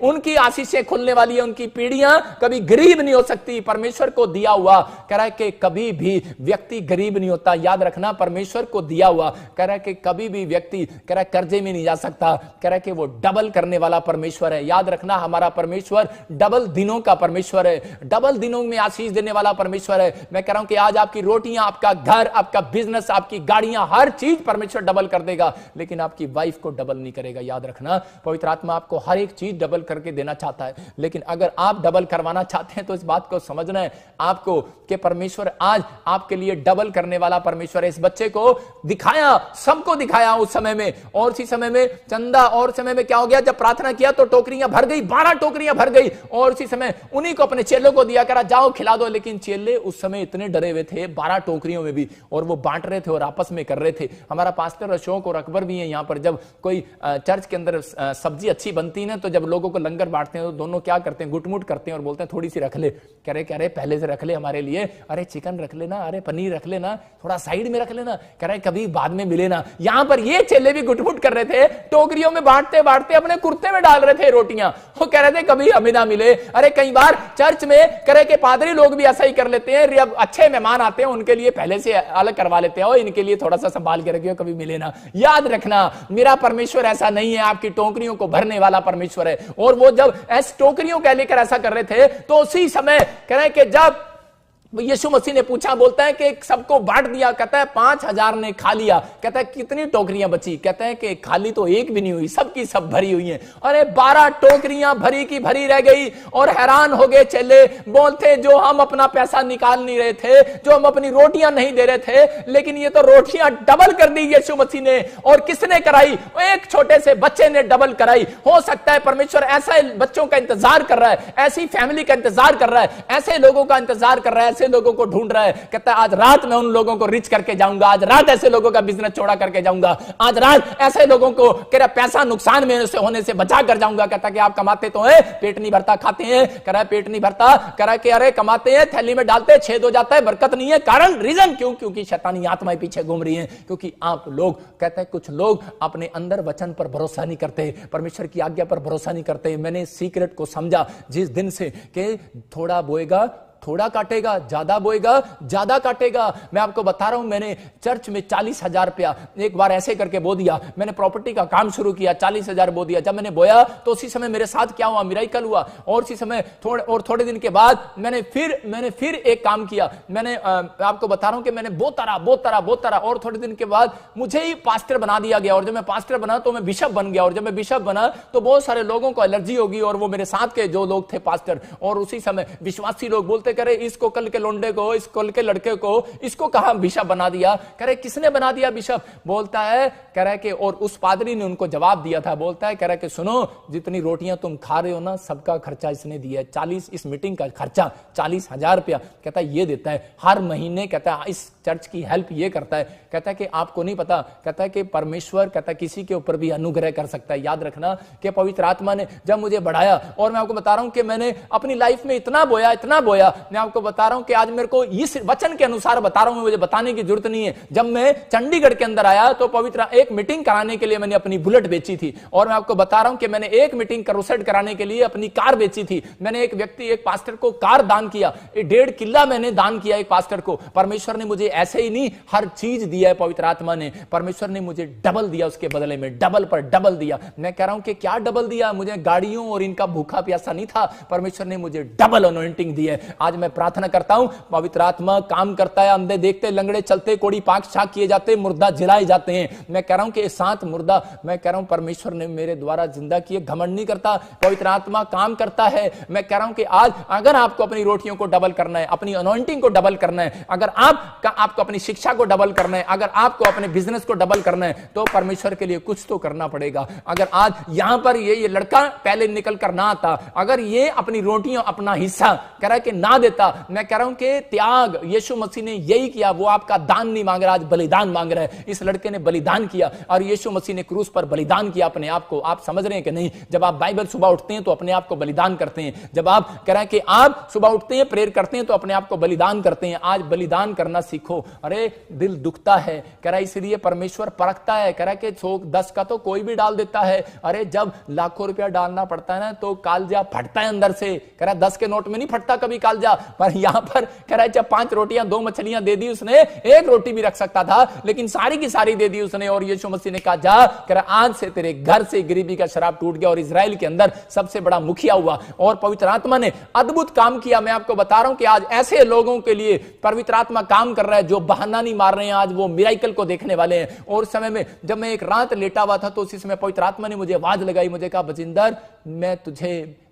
उनकी आशीषें खुलने वाली है, उनकी पीढ़ियां कभी गरीब नहीं हो सकती। परमेश्वर को दिया हुआ कह रहा है कि कभी भी व्यक्ति गरीब नहीं होता। याद रखना, परमेश्वर को दिया हुआ कह रहा है कि कभी भी व्यक्ति कह रहा है कर्जे में नहीं जा सकता। कह रहा है कि वो डबल करने वाला परमेश्वर है। याद रखना, हमारा परमेश्वर डबल दिनों का परमेश्वर है, डबल दिनों में आशीष देने वाला परमेश्वर है। मैं कह रहा हूं कि आज आपकी रोटियां, आपका घर, आपका बिजनेस, आपकी गाड़ियां, हर चीज परमेश्वर डबल कर देगा, लेकिन आपकी वाइफ को डबल नहीं करेगा। याद रखना, पवित्र आत्मा आपको हर एक चीज डबल करके देना चाहता है, लेकिन अगर आप डबल करवाना चाहते हैं तो इस बात को समझना है आपको कि परमेश्वर आज आपके लिए डबल करने वाला परमेश्वर है। इस बच्चे को दिखाया, सबको दिखाया उस समय में, और उसी समय में चंदा, और समय में क्या हो गया, जब प्रार्थना किया तो टोकरियां भर गई, 12 टोकरियां भर गई, और उसी समय उन्हीं को अपने चेलों को दिया, करा जाओ खिला दो। लेकिन चेले उस समय इतने डरे हुए थे 12 टोकरियों में भी, और वो बांट रहे थे और आपस में कर रहे थे। हमारा पास्टर अशोक और अकबर भी है यहाँ पर। जब कोई चर्च के अंदर सब्जी अच्छी बनती है ना, तो जब लोगों को लंगर बांटते हैं तो दोनों क्या करते हैं, गुटमुट करते हैं और बोलते हैं थोड़ी सी रख ले। कह रहे पहले से रख ले हमारे लिए, अरे चिकन रख लेना, अरे पनीर रख लेना, थोड़ा साइड में रख लेना, कह रहे कभी बाद में मिले ना। यहां पर ये चेले भी गुटमुट कर रहे थे, टोकरियों में बांटते बांटते अपने कुर्ते में डाल रहे थे रोटियां। वो कह रहे थे कभी हमें ना मिले। अरे कई बार चर्च में कह रहे कि पादरी लोग भी ऐसा ही कर लेते हैं, अब अच्छे मेहमान आते हैं उनके लिए पहले से अलग करवा लेते हैं, इनके लिए थोड़ा सा संभाल के रखियो, कभी मिले ना। याद रखना, मेरा परमेश्वर ऐसा नहीं है, आपकी टोकरियों को भरने वाला परमेश्वर है। और वो जब ऐसी टोकरियों के लेकर ऐसा कर रहे थे, तो उसी समय कह रहे कि जब यीशु मसीह ने पूछा, बोलता है कि सबको बांट दिया, कहता है 5000 ने खा लिया। कहता है कितनी टोकरियां बची, कहता है कि खाली तो एक भी नहीं हुई, सबकी सब भरी हुई हैं। अरे 12 टोकरियां भरी की भरी रह गई, और हैरान हो गए चेले। बोलते जो हम अपना पैसा निकाल नहीं रहे थे, जो हम अपनी रोटियां नहीं दे रहे थे, लेकिन ये तो रोटियां डबल कर दी यीशु मसीह ने। और किसने कराई? एक छोटे से बच्चे ने डबल कराई। हो सकता है परमेश्वर ऐसे बच्चों का इंतजार कर रहा है, ऐसी फैमिली का इंतजार कर रहा है, ऐसे लोगों का इंतजार कर रहा है, लोगों को ढूंढ रहा है। कहता है आज रात मैं उन लोगों को रिच करके जाऊंगा, आज रात ऐसे लोगों का बिजनेस चौड़ा करके जाऊंगा, आज रात ऐसे लोगों को कह रहा पैसा नुकसान में से होने से बचा कर जाऊंगा। कहता कि आप कमाते तो हैं, पेट नहीं भरता, खाते हैं, कह रहा है पेट नहीं भरता, कह रहा है कि अरे कमाते हैं, थैली में डालते छेद हो जाता है, बरकत नहीं है। कारण रीजन क्यों? क्योंकि शैतानी आत्माएं पीछे घूम रही हैं। क्योंकि आप लोग, कहता है कुछ लोग अपने अंदर वचन पर भरोसा नहीं करते, परमेश्वर की आज्ञा पर भरोसा नहीं करते। मैंने सीक्रेट को समझा जिस दिन से कि थोड़ा बोएगा थोड़ा काटेगा, ज्यादा बोएगा ज्यादा काटेगा। मैं आपको बता रहा हूं, मैंने चर्च में 40,000 रुपया एक बार ऐसे करके बो दिया। मैंने प्रॉपर्टी का काम शुरू किया, 40,000 बो दिया। जब मैंने बोया तो उसी समय मेरे साथ क्या हुआ, मिराकल हुआ। और उसी समय थोड़े दिन के बाद मैंने फिर एक काम किया। मैंने आपको बता रहा हूं कि मैंने बोता रहा, और थोड़े दिन के बाद मुझे ही पास्टर बना दिया गया। और जब मैं पास्टर बना तो मैं बिशप बन गया, और जब मैं बिशप बना तो बहुत सारे लोगों को एलर्जी होगी, और वो मेरे साथ के जो लोग थे पास्टर, और उसी समय विश्वासी लोग बोलते करे इसको कल के लोंडे को, इस कल के लड़के को, इसको कहा बिशप बना दिया। कह रहे किसने बना दिया बिशप? बोलता है, कह रहा है कि और उस पादरी ने उनको जवाब दिया था। बोलता है, कह रहा है कि सुनो, जितनी रोटियां तुम खा रहे हो ना, सबका खर्चा इसने दिया है। 40 इस मीटिंग का खर्चा 40,000 रुपया कहता है ये देता है हर महीने। कहता है इस चर्च की हेल्प ये करता है। कहता है कि आपको नहीं पता, कहता है कि परमेश्वर कहता है किसी के ऊपर भी अनुग्रह कर सकता है। याद रखना कि पवित्र आत्मा ने जब मुझे बढ़ाया, और मैं आपको बता रहा हूं कि मैंने अपनी लाइफ में इतना बोया, मैं आपको बता रहा हूं कि आज मेरे को इस वचन के अनुसार बता रहा हूं, मुझे बताने की जरूरत नहीं है। जब मैं चंडीगढ़ के अंदर आया तो पवित्र एक मीटिंग कराने के लिए मैंने अपनी बुलेट बेची थी। और मैं आपको बता रहा हूं कि मैंने एक मीटिंग करोसेट कराने के लिए अपनी कार बेची थी। मैंने एक पास्टर को कार दान किया, 1.5 किला मैंने दान किया एक पास्टर को। परमेश्वर ने मुझे ऐसे ही नहीं, हर चीज दिया है पवित्र आत्मा ने। परमेश्वर ने मुझे डबल दिया, उसके बदले में डबल पर डबल दिया। मैं कह रहा हूं कि क्या डबल दिया? मुझे गाड़ियों और इनका भूखा प्यासा नहीं था, परमेश्वर ने मुझे डबल अनॉइंटिंग दी है। आज मैं प्रार्थना करता हूं, पवित्र आत्मा काम करता है। अंधे देखते, लंगड़े चलते, कोड़ी पाक छाक किए जाते, मुर्दा जिलाए जाते हैं। मैं कह रहा हूं कि 7 मुर्दा मैं कह रहा हूं परमेश्वर ने मेरे द्वारा जिंदा किए। घमंड नहीं करता, पवित्र आत्मा काम करता है। मैं कह रहा हूं कि आज अगर आपको अपनी रोटियों को डबल करना है, अपनी अनॉइंटिंग को डबल करना है, अगर आपको अपनी शिक्षा को डबल करना है, अगर आपको अपने बिजनेस को डबल करना है, तो परमेश्वर के लिए कुछ तो करना पड़ेगा। अगर आज यहां पर ये लड़का पहले निकल कर ना आता, अगर ये अपनी रोटियों अपना हिस्सा कह रहा है कि ना बढ़ा देता। मैं कह रहा हूं कि त्याग यीशु मसीह ने यही किया। वो आपका दान नहीं मांग रहा, आज बलिदान मांग रहा है। इस लड़के ने बलिदान किया और यीशु मसीह ने क्रूस पर बलिदान किया अपने आप को। आप समझ रहे हैं कि नहीं? जब आप बाइबल सुबह उठते हैं तो अपने आप को बलिदान करते हैं। जब आप कह रहे हैं कि आप सुबह उठते हैं, प्रेयर करते हैं, तो अपने आप को बलिदान करते हैं। आज बलिदान करना सीखो। अरे दिल दुखता है, कह रहा है इसलिए परमेश्वर परखता है। कह रहा है कि 110 का तो कोई भी डाल देता है। अरे जब लाखों रुपया डालना पड़ता है ना तो कालजा फटता है अंदर से। कह रहा है 10 के नोट में नहीं फटता कभी कालजा, पर यहां पर कह रहा है जब 5 रोटियां 2 मछलियां दे दी उसने, 1 रोटी भी रख सकता था लेकिन सारी की सारी दे दी उसने। और यीशु मसीह ने कहा जा, कह रहा आज से तेरे घर से गरीबी का शराब टूट गया। और इजराइल के अंदर सबसे बड़ा मुखिया हुआ और पवित्र आत्मा ने अद्भुत काम किया। मैं आपको बता रहा हूं कि आज ऐसे लोगों के लिए पवित्र आत्मा काम कर रहा है जो बहाना नहीं मार रहे हैं, आज वो मिराइकल को देखने वाले हैं। और उस समय में जब मैं एक रात लेटा हुआ था तो उसी समय पवित्र आत्मा ने मुझे आवाज लगाई, मुझे कहा बजिंदर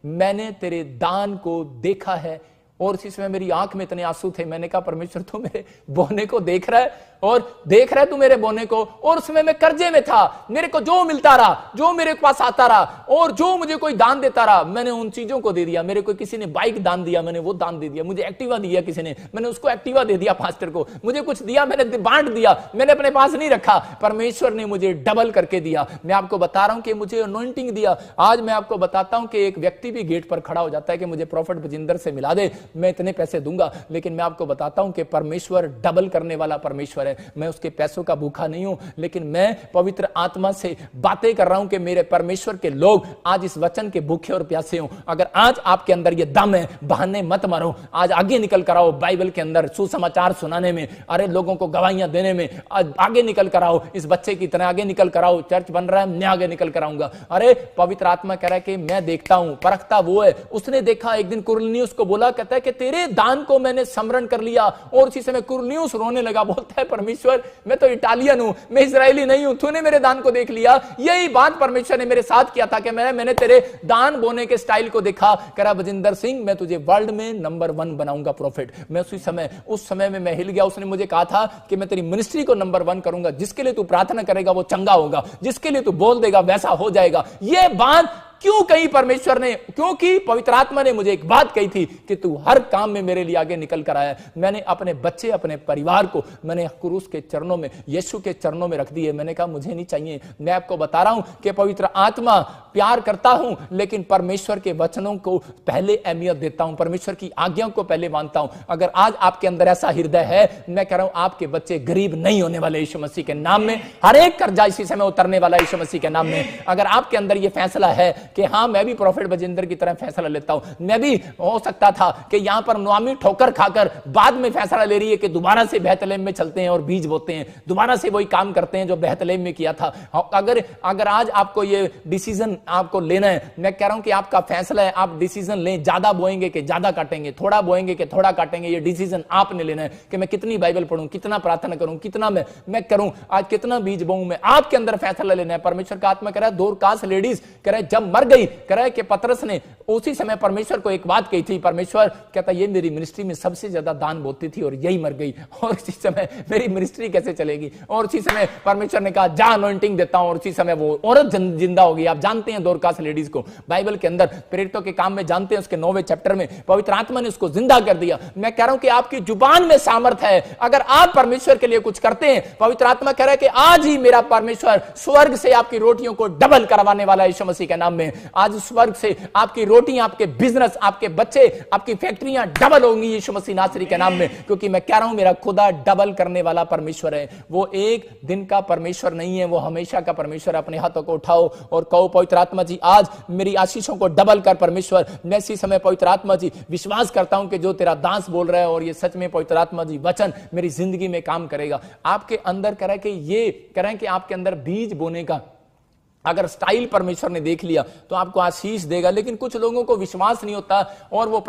मैंने तेरे दान को देखा है। और उसी समय मेरी आंख में इतने आंसू थे। मैंने कहा परमेश्वर तू मेरे बोने को देख रहा है और देख रहा है तू मेरे बोने को। और उस समय मैं कर्जे में था, मेरे को जो मिलता रहा, जो मेरे पास आता रहा और जो मुझे कोई दान देता रहा, मैंने उन चीजों को दे दिया। मेरे को किसी ने बाइक दान दिया, मैंने वो दान दे दिया। मुझे एक्टिवा दिया किसी ने, मैंने उसको एक्टिवा दे दिया। पास्टर को मुझे कुछ दिया, मैंने बांट दिया, मैंने अपने पास नहीं रखा। परमेश्वर ने मुझे डबल करके दिया। मैं आपको बता रहा हूं कि मुझे अनॉइंटिंग दिया। आज मैं आपको बताता हूं कि एक व्यक्ति भी गेट पर खड़ा हो जाता है कि मुझे प्रॉफिट बजिंदर से मिला दे, मैं इतने पैसे दूंगा। लेकिन मैं आपको बताता हूं कि परमेश्वर डबल करने वाला परमेश्वर है। मैं उसके पैसों का भूखा नहीं हूं, लेकिन मैं पवित्र आत्मा से बातें कर रहा हूं कि मेरे परमेश्वर के लोग आज इस वचन के भूखे और प्यासे हो। अगर आज आपके अंदर ये दम है, बहाने मत मारो, आज आगे निकल कर आओ। बाइबल के अंदर सुसमाचार सुनाने में, अरे लोगों को गवाहियां देने में आगे निकल कर आओ। इस बच्चे की तरह आगे निकल कर आओ। चर्च बन रहा है, मैं आगे निकल कर आऊंगा। अरे पवित्र आत्मा कह रहा है कि मैं देखता हूं, परखता वो है। उसने देखा, एक दिन कुरनेलियुस को बोला, कहता है कि तेरे दान को मैंने स्मरण कर लिया। और उसी समय कुरनेलियुस रोने लगा, बोलता है परमेश्वर मैं तो इटालियन हूं, मैं इजरायली नहीं हूं, तूने मेरे दान को देख लिया। यही बात परमेश्वर ने मेरे साथ किया था कि मैंने तेरे दान बोने के स्टाइल को देखा। कह रहा बजिंदर सिंह मैं तुझे वर्ल्ड में नंबर 1 बनाऊंगा प्रॉफिट। मैं उस समय में मैं हिल गया। उसने मुझे कहा था कि मैं तेरी मिनिस्ट्री को नंबर 1 करूंगा। जिसके लिए तू प्रार्थना करेगा वो चंगा होगा, जिसके लिए तू बोल देगा वैसा हो जाएगा। यह बात क्यों कही परमेश्वर ने? क्योंकि पवित्र आत्मा ने मुझे एक बात कही थी कि तू हर काम में मेरे लिए आगे निकल कर आया। मैंने अपने बच्चे, अपने परिवार को मैंने क्रूस के चरणों में, यीशु के चरणों में रख दिए। मैंने कहा मुझे नहीं चाहिए। मैं आपको बता रहा हूं कि पवित्र आत्मा प्यार करता हूं, लेकिन परमेश्वर के वचनों को पहले अहमियत देता हूं, परमेश्वर की आज्ञाओं को पहले मानता हूं। अगर आज आपके अंदर ऐसा हृदय है, मैं कह रहा हूं आपके बच्चे गरीब नहीं होने वाले यीशु मसीह के नाम में। हर एक कर्जा इसी समय उतरने वाला यीशु मसीह के नाम में। अगर आपके अंदर यह फैसला है कि हां मैं भी प्रॉफिट बजिंदर की तरह फैसला लेता हूं, मैं भी हो सकता था कि यहां पर नुआमी ठोकर खाकर बाद में फैसला ले रही है कि दोबारा से बेहतलेम में चलते हैं और बीज बोते हैं, दोबारा से वही काम करते हैं जो बेहतलेम में किया था। अगर आज आपको ये डिसीजन आपको लेना है, मैं कह रहा हूं कि आपका फैसला है, आप डिसीजन लें। ज्यादा बोएंगे कि ज्यादा काटेंगे, थोड़ा बोएंगे कि थोड़ा काटेंगे, ये डिसीजन आपने लेना है कि मैं कितनी बाइबल पढ़ूं, कितना प्रार्थना करूं, कितना मैं करूं, आज कितना बीज बोऊं। मैं आपके अंदर फैसला लेना है। परमेश्वर का आत्मा कह रहा है, दोरकास लेडीज कह रहा है जब मर गई, कह रहा है कि पतरस ने उसी समय परमेश्वर को एक बात कही थी। परमेश्वर कहता ये मेरी मिनिस्ट्री में सबसे ज्यादा दान बोती थी और यही मर गई, और उसी समय मेरी मिनिस्ट्री कैसे चलेगी। और उसी समय परमेश्वर ने कहा जा अनॉइंटिंग देता हूं, और उसी समय वो औरत जिंदा हो गई। आप जानते हैं दोरकास लेडीज को बाइबल के अंदर प्रेरितों के काम में जानते हैं, उसके 9वें चैप्टर में पवित्र आत्मा ने उसको जिंदा कर दिया। मैं कह रहा हूं कि आपकी जुबान में सामर्थ है। अगर आप परमेश्वर के लिए कुछ करते हैं, पवित्र आत्मा कह रहा है कि आज ही मेरा परमेश्वर स्वर्ग से आपकी रोटियों को डबल करवाने वाला यीशु मसीह के नाम में। आज स्वर्ग से आपकी रोटियां, आपके बिजनेस, आपके बच्चे, आपकी फैक्ट्रियां डबल होंगी यीशु मसीह नासरी के नाम में। क्योंकि मैं कह रहा हूं मेरा खुदा डबल करने वाला परमेश्वर है। वो एक दिन का परमेश्वर नहीं है, वो हमेशा का परमेश्वर। अपने हाथों को उठाओ और कहो पवित्र आत्मा जी आज मेरी आशीषों को डबल कर परमेश्वर। मैं इसी समय पवित्र आत्मा जी विश्वास करता हूं कि जो तेरा दास बोल रहा है और ये सच में पवित्र आत्मा जी वचन मेरी जिंदगी में काम करेगा। आपके अंदर कह रहा है कि ये कह रहा है कि आपके अंदर बीज बोने का अगर स्टाइल परमेश्वर ने देख लिया तो आपको आशीष देगा। लेकिन कुछ लोगों को विश्वास नहीं होता और वो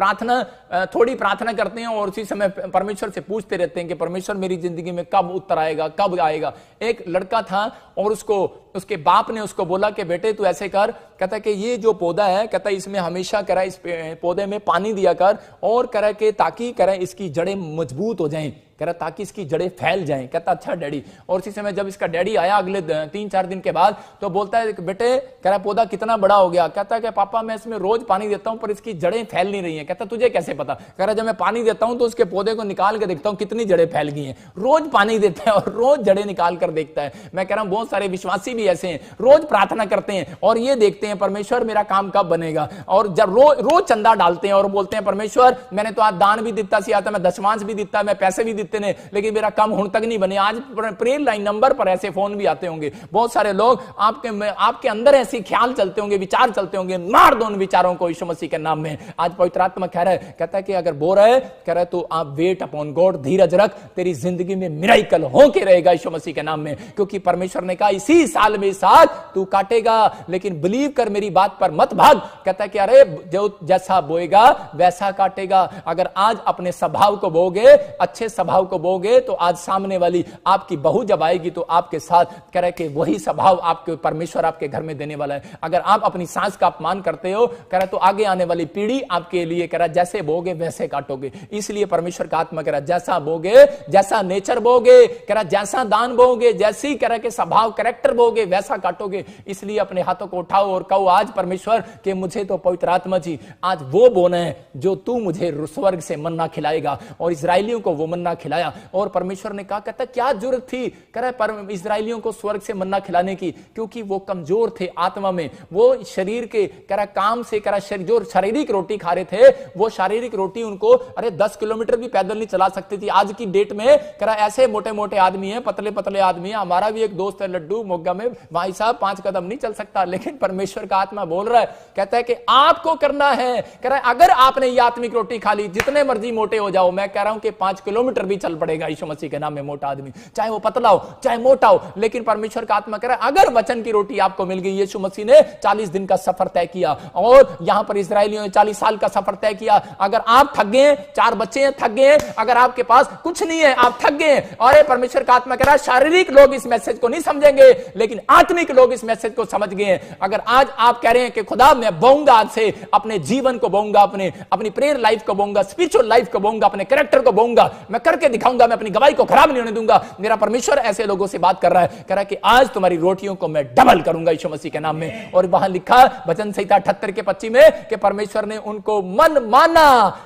थोड़ी प्रार्थना करते हैं और उसी समय परमेश्वर से पूछते रहते हैं कि परमेश्वर मेरी जिंदगी में कब उत्तर आएगा, कब आएगा। एक लड़का था और उसके बाप ने उसको बोला कि बेटे तू ऐसे कर, कहता कि ये जो पौधा है, कहता इसमें हमेशा करा इस पौधे में पानी दिया कर और करा के ताकि करा इसकी जड़ें मजबूत हो जाएं। कह रहा ताकि इसकी जड़ें फैल जाएं। कहता अच्छा डैडी। और उसी समय जब इसका डैडी आया अगले 3-4 दिन के बाद, तो बोलता है बेटे, कह रहा पौधा कितना बड़ा हो गया? कहता है कि पापा मैं इसमें रोज पानी देता हूं पर इसकी जड़ें फैल नहीं रही हैं। कहता तुझे कैसे पता? कह रहा जब मैं पानी देता हूं तो उसके पौधे को निकाल के देखता हूं कितनी जड़ें फैल गई हैं। रोज पानी देता है और रोज जड़ें निकाल कर देखता है। मैं कह रहा हूं बहुत सारे विश्वासी भी ऐसे हैं, रोज प्रार्थना करते हैं और ये देखते हैं परमेश्वर मेरा काम कब बनेगा, और जब रोज चंदा डालते हैं और बोलते हैं परमेश्वर मैंने तो आज दान भी दिता सी आता, मैं दशमांश भी दिता, मैं पैसे भी दिते ने, लेकिन मेरा काम हुण तक नहीं बने। आज प्रेयर लाइन नंबर पर ऐसे फोन भी आते होंगे। बहुत सारे लोग आपके अंदर ऐसे ख्याल चलते होंगे, विचार चलते होंगे, मार दो उन विचारों को यीशु मसीह के नाम में। आज पवित्र आत्मा कह रहा है, कहता है कि अगर बोल रहा है, कह रहा है तो आप वेट अपॉन गॉड, धीरज रख, तेरी जिंदगी में मिराकल होके रहेगा यीशु मसीह के नाम में। क्योंकि परमेश्वर ने कहा इसी साल में साथ तू काटेगा, लेकिन बिलीव कर मेरी बात पर मत भाग। कहता है कि अरे जो जैसा बोएगा वैसा काटेगा। अगर आज अपने स्वभाव को बोगे, अच्छे स्वभाव को बोगे, तो आज सामने वाली आपकी बहू जब आएगी तो आपके साथ कह रहे कि वही स्वभाव आपके परमेश्वर आपके घर में देने वाला है। अगर आप अपनी सास का अपमान करते हो, कह रहा तो आगे आने वाली पीढ़ी आपके लिए कह रहा जैसे बोगे वैसे काटोगे। इसलिए परमेश्वर का आत्मा कह रहा जैसा बोगे, जैसा नेचर बोगे, कह रहा जैसा दान बोगे, जैसी कह रहा के स्वभाव कैरेक्टर बोगे वैसा काटोगे। इसलिए अपने हाथों को उठाओ और कहो आज परमेश्वर कि मुझे तो पवित्र आत्मा जी आज वो बोना है जो तू मुझे स्वर्ग से मन्ना खिलाएगा। और इजराइलियों को वो मन्ना खिलाया और परमेश्वर ने कहा, कहता क्या जरूरत थी कह रहा पर इजराइलियों को स्वर्ग से मन्ना खिलाने की? क्योंकि वो कमजोर थे आत्मा में, वो शरीर के कह रहा काम से कह रहा जो शारीरिक रोटी खा रहे थे, वो शारीरिक रोटी उनको अरे 10 किलोमीटर भी पैदल नहीं चला सकती थी। आज की डेट में कह रहा ऐसे मोटे मोटे आदमी हैं, पतले पतले आदमी हैं। हमारा भी एक दोस्त है लड्डू मोगा में, भाई साहब 5 कदम नहीं चल सकता, लेकिन परमेश्वर का आत्मा बोल रहा है, कहता है कि आपको करना है। कह रहा है अगर आपने ये आत्मिक रोटी खा ली, जितने मर्जी मोटे हो जाओ, मैं कह रहा हूं कि 5 किलोमीटर भी चल पड़ेगा यीशु मसीह के नाम में। मोटा आदमी चाहे वो पतला हो चाहे मोटा हो, लेकिन परमेश्वर का आत्मा कह रहा है अगर वचन की रोटी आपको मिल गई। यीशु मसीह ने 40 दिन का सफर तय किया और यहां पर इजरायलियों ने 40 साल का सफर तय किया। अगर आप थक गए, 4 बच्चे हैं थक गए, अगर आपके पास कुछ नहीं है आप थक गए, और परमेश्वर का आत्मा कह रहा है शारीरिक लोग इस मैसेज को नहीं समझेंगे, लेकिन आत्मिक लोग इस मैसेज को समझ गए। अगर आज आप कह रहे हैं कि खुदा मैं बोऊंगा, आज से अपने जीवन को बोऊंगा, अपनी प्रेयर लाइफ को बोऊंगा, स्पिरिचुअल लाइफ को बोऊंगा, अपने कैरेक्टर को बोऊंगा, मैं करके दिखाऊंगा, मैं अपनी गवाही को खराब नहीं होने दूंगा। मेरा परमेश्वर ऐसे लोगों से बात कर रहा है, कह रहा है कि आज तुम्हारी रोटियों को मैं डबल करूंगा यीशु मसीह के नाम में। और वहां लिखा वचन संहिता 78 के 25 में कि परमेश्वर ने उनको मन माना,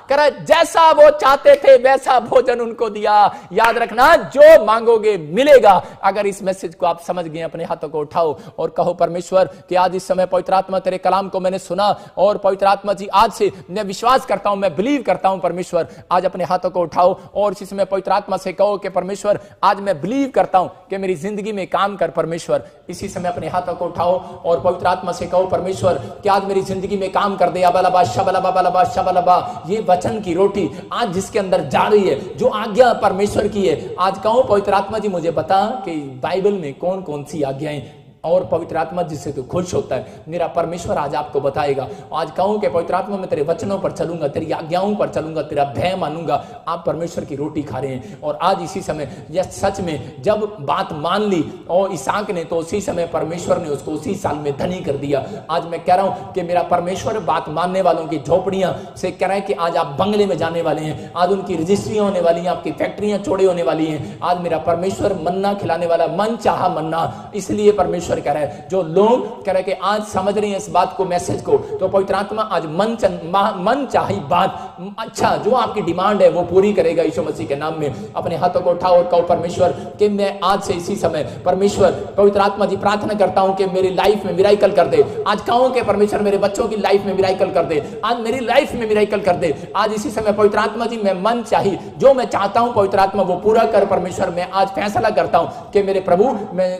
कह रहा है जैसा वो चाहते थे वैसा भोजन उनको दिया। याद रखना जो मांगोगे मिलेगा। अगर इस मैसेज को आप समझ गए, अपने हाथों को उठाओ और कहो परमेश्वर कि आज इस समय पवित्र आत्मा तेरे कलाम को मैंने सुना, और पवित्र आत्मा जी आज से मैं विश्वास करता हूं, मैं बिलीव करता हूं। परमेश्वर आज अपने हाथों को उठाओ और इसी समय पवित्र आत्मा से कहो कि परमेश्वर आज मैं बिलीव करता हूं कि मेरी जिंदगी में काम कर। परमेश्वर इसी समय अपने हाथों को उठाओ और पवित्र आत्मा से कहो परमेश्वर कि आज मेरी जिंदगी में काम कर दे। अबलबा शबलबा बलबा शबलबा, ये वचन की रोटी आज जिसके अंदर जा रही है, जो आज्ञा परमेश्वर की है, आज कहो पवित्र आत्मा जी मुझे बता कि बाइबल में कौन कौन सी आज्ञाएं, और पवित्र आत्मा जिससे तू खुश होता है मेरा परमेश्वर आज आपको बताएगा। आज कहूं कि पवित्र आत्मा मैं तेरे वचनों पर चलूंगा, तेरी आज्ञाओं पर चलूंगा, तेरा भय मानूंगा। आप परमेश्वर की रोटी खा रहे हैं और आज इसी समय यह सच में जब बात मान ली और इसहाक ने, तो उसी समय परमेश्वर ने उसको उसी साल में धनी कर दिया। आज मैं कह रहा हूं कि मेरा परमेश्वर बात मानने वालों की झोपड़ियां से कह रहा है कि आज आप बंगले में जाने वाले हैं, आज उनकी रजिस्ट्रियां होने वाली हैं, आपकी फैक्ट्रियां चौड़ी होने वाली हैं। आज मेरा परमेश्वर मन्ना खिलाने वाला, मन चाहा मन्ना। इसलिए परमेश्वर कह रहा है जो लोग कह रहे कि आज समझ रहे हैं इस बात को, मैसेज को, तो पवित्र आत्मा आज मन चाही बात, अच्छा जो आपकी डिमांड है वो पूरी करेगा यीशु मसीह के नाम में। अपने हाथों को उठाओ और कहो परमेश्वर कि मैं आज से इसी समय परमेश्वर पवित्र आत्मा जी प्रार्थना करता हूं कि मेरी लाइफ में मिराकल कर दे। आज कहो कि परमेश्वर मेरे बच्चों की लाइफ में मिराकल कर दे, आज मेरी लाइफ में मिराकल कर दे। आज इसी समय पवित्र आत्मा जी मैं मन चाही, जो मैं चाहता हूं पवित्र आत्मा वो पूरा कर। परमेश्वर मैं आज फैसला करता हूं कि मेरे प्रभु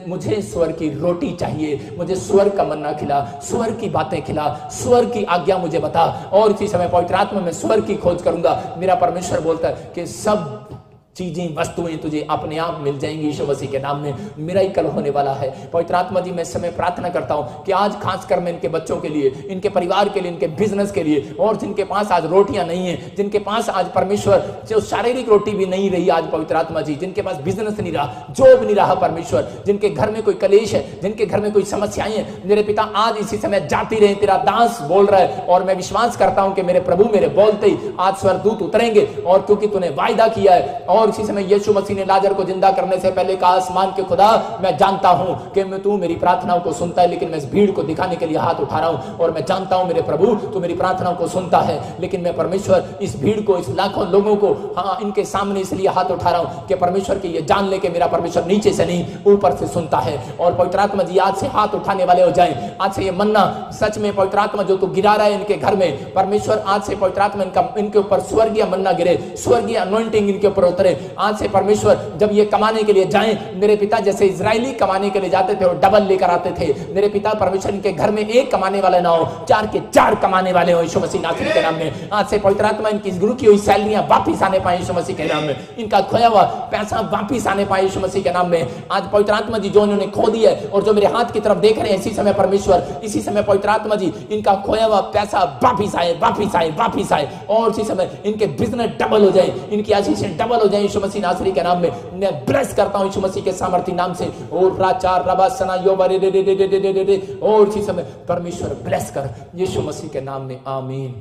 मुझे स्वर्ग की रोटी चाहिए, मुझे स्वर्ग का मन्ना खिला, स्वर्ग की बातें खिला, स्वर्ग की आज्ञा मुझे बता। और इसी समय पवित्र आत्मा में स्वर्ग की खोज करूंगा। मेरा परमेश्वर बोलता है कि सब चीजें वस्तुएं तुझे अपने आप मिल जाएंगी यीशु मसीह के नाम में। मिराकल होने वाला है। पवित्र आत्मा जी मैं इस समय प्रार्थना करता हूं कि आज खासकर मैं इनके बच्चों के लिए, इनके परिवार के लिए, इनके बिजनेस के लिए, और जिनके पास आज रोटियां नहीं है, जिनके पास आज परमेश्वर जो शारीरिक रोटी भी नहीं रही आज पवित्र आत्मा जी, जिनके पास बिजनेस नहीं रहा, जॉब नहीं रहा परमेश्वर, जिनके घर में कोई कलेश है, जिनके घर में कोई समस्याएं हैं, मेरे पिता आज इसी समय जाती रहे। तेरा दास बोल रहा है और मैं विश्वास करता हूं कि मेरे प्रभु मेरे बोलते ही आज स्वर्गदूत उतरेंगे, और क्योंकि तूने वायदा किया है और और इसी समय यीशु मसीह ने लाजर को जिंदा करने से पहले कहा, आसमान के खुदा मैं जानता हूं कि तू मेरी प्रार्थनाओं को सुनता है, लेकिन मैं इस भीड़ को दिखाने के लिए हाथ उठा रहा हूं। और मैं जानता हूं मेरे प्रभु तू मेरी प्रार्थनाओं को सुनता है, लेकिन मैं परमेश्वर इस भीड़ को, इस लाखों लोगों को इनके सामने इसलिए हाथ उठा रहा हूं कि परमेश्वर की ये जान ले कि मेरा परमेश्वर नीचे से नहीं ऊपर से सुनता है। और पवित्र आत्मा जी आज से हाथ उठाने वाले हो जाएं। आज से ये मन्ना सच में पवित्र आत्मा जो तू गिरा रहा है इनके घर में, परमेश्वर आज से पवित्र आत्मा इनके ऊपर स्वर्गीय मन्ना गिरे, स्वर्गीय अनॉइंटिंग इनके ऊपर उतरे। आज से परमेश्वर जब ये कमाने के लिए जाएं, मेरे पिता जैसे इजरायली कमाने के लिए जाते थे और डबल लेकर आते थे, मेरे पिता परमेश्वर इनके घर में एक कमाने वाला ना हो, 4 के 4 कमाने वाले हो यीशु मसीह नासरी के नाम में। आज से पवित्र आत्मा इनकी गुरु की हुई सैलरियां वापिस आने पाए यीशु मसीह के नाम में, इनका खोया हुआ पैसा वापिस आने पाए यीशु मसीह के नाम में। आज पवित्र आत्मा जी जो इन्होंने खो दिया है और जो मेरे हाथ की तरफ देख रहे हैं, इसी समय परमेश्वर, इसी समय पवित्र आत्मा जी इनका खोया हुआ पैसा वापिस आए, वापिस आए, वापिस आए। और इसी समय इनके बिजनेस डबल हो जाए, इनकी आशीषें डबल हो जाए यीशु मसीह नासरी के नाम में। मैं ब्लेस करता हूं यीशु मसीह के सामर्थ्य नाम से। और राचार रबा सना योबा रे रे रे रे रे रे रे, और इसी समय परमेश्वर ब्लेस कर यीशु मसीह के नाम में, आमीन।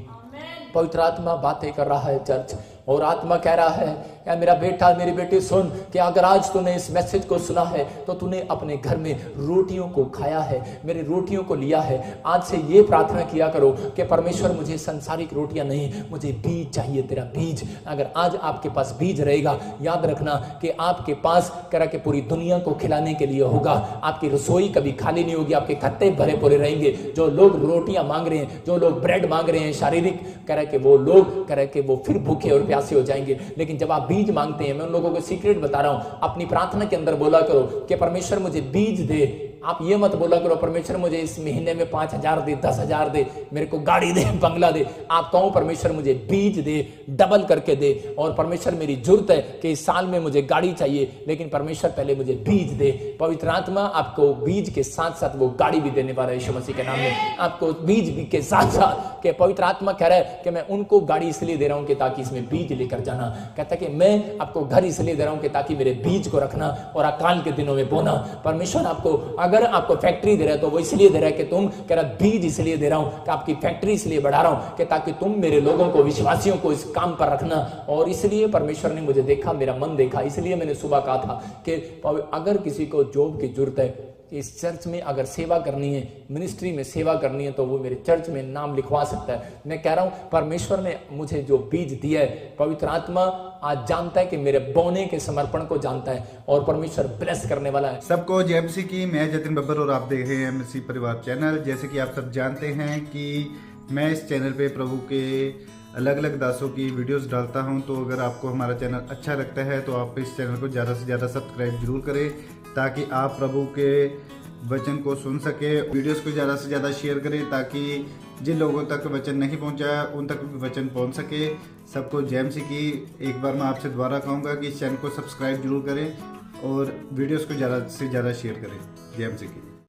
पवित्र आत्मा बातें कर रहा है चर्च, और आत्मा कह रहा है, या मेरा बेटा मेरी बेटी सुन कि अगर आज तूने इस मैसेज को सुना है तो तूने अपने घर में रोटियों को खाया है, मेरी रोटियों को लिया है। आज से ये प्रार्थना किया करो कि परमेश्वर मुझे संसारिक रोटियां नहीं, मुझे बीज चाहिए, तेरा बीज। अगर आज आपके पास बीज रहेगा, याद रखना कि आपके पास कह रहा कि पूरी दुनिया को खिलाने के लिए होगा। आपकी रसोई कभी खाली नहीं होगी, आपके खत्ते भरे पूरे रहेंगे। जो लोग रोटियां मांग रहे हैं, जो लोग ब्रेड मांग रहे हैं शारीरिक, कह रहा कि वो लोग कह रहे कि वो फिर भूखे और प्यासे हो जाएंगे। लेकिन जब आप बीज मांगते हैं, मैं उन लोगों को सीक्रेट बता रहा हूं, अपनी प्रार्थना के अंदर बोला करो कि परमेश्वर मुझे बीज दे। आप ये मत बोला करो परमेश्वर मुझे इस महीने में 5,000 दे, 10,000 दे, मेरे को गाड़ी दे, बंगला दे। आप कहो परमेश्वर मुझे बीज दे, डबल करके दे। और परमेश्वर मेरी जरूरत है कि इस साल में मुझे गाड़ी चाहिए, लेकिन परमेश्वर पहले मुझे बीज दे। पवित्र आत्मा आपको बीज के साथ साथ वो गाड़ी भी देने वाला है यीशु मसीह के नाम में। आपको बीज भी के साथ साथ कि पवित्र आत्मा कह रहा है कि मैं उनको गाड़ी इसलिए दे रहा हूं कि ताकि इसमें बीज लेकर जाना। कहता है कि मैं आपको घर इसलिए दे रहा हूं कि ताकि मेरे बीज को रखना और अकाल के दिनों में बोना। परमेश्वर आपको अगर आपको फैक्ट्री दे रहा है तो वो इसलिए दे रहा है कि तुम, कह रहा बीज इसलिए दे रहा हूं कि आपकी फैक्ट्री इसलिए बढ़ा रहा हूं कि ताकि तुम मेरे लोगों को, विश्वासियों को इस काम पर रखना। और इसलिए परमेश्वर ने मुझे देखा, मेरा मन देखा, इसलिए मैंने सुबह कहा था कि अगर किसी को जॉब की जरूरत है, इस चर्च में अगर सेवा करनी है, मिनिस्ट्री में सेवा करनी है, तो वो मेरे चर्च में नाम लिखवा सकता है। मैं कह रहा हूं परमेश्वर ने मुझे जो बीज दिया है, पवित्र आत्मा आज जानता है कि मेरे बोने के समर्पण को जानता है और परमेश्वर ब्लेस करने वाला है। सबको जय मसीह की। मैं जतिन बब्बर और आप देख रहे हैं मसीह परिवार चैनल। जैसे कि आप सब जानते हैं कि मैं इस चैनल पे प्रभु के अलग अलग दासों की वीडियोस डालता हूं, तो अगर आपको हमारा चैनल अच्छा लगता है तो आप इस चैनल को ज़्यादा से ज़्यादा सब्सक्राइब जरूर करें, ताकि आप प्रभु के वचन को सुन सके। वीडियोस को ज़्यादा से ज़्यादा शेयर करें ताकि जिन लोगों तक वचन नहीं पहुंचा उन तक भी वचन पहुंच सके। सबको जय मसीह की। एक बार मैं आपसे दोबारा कहूँगा कि इस चैनल को सब्सक्राइब जरूर करें और वीडियोस को ज़्यादा से ज़्यादा शेयर करें। जय मसीह की।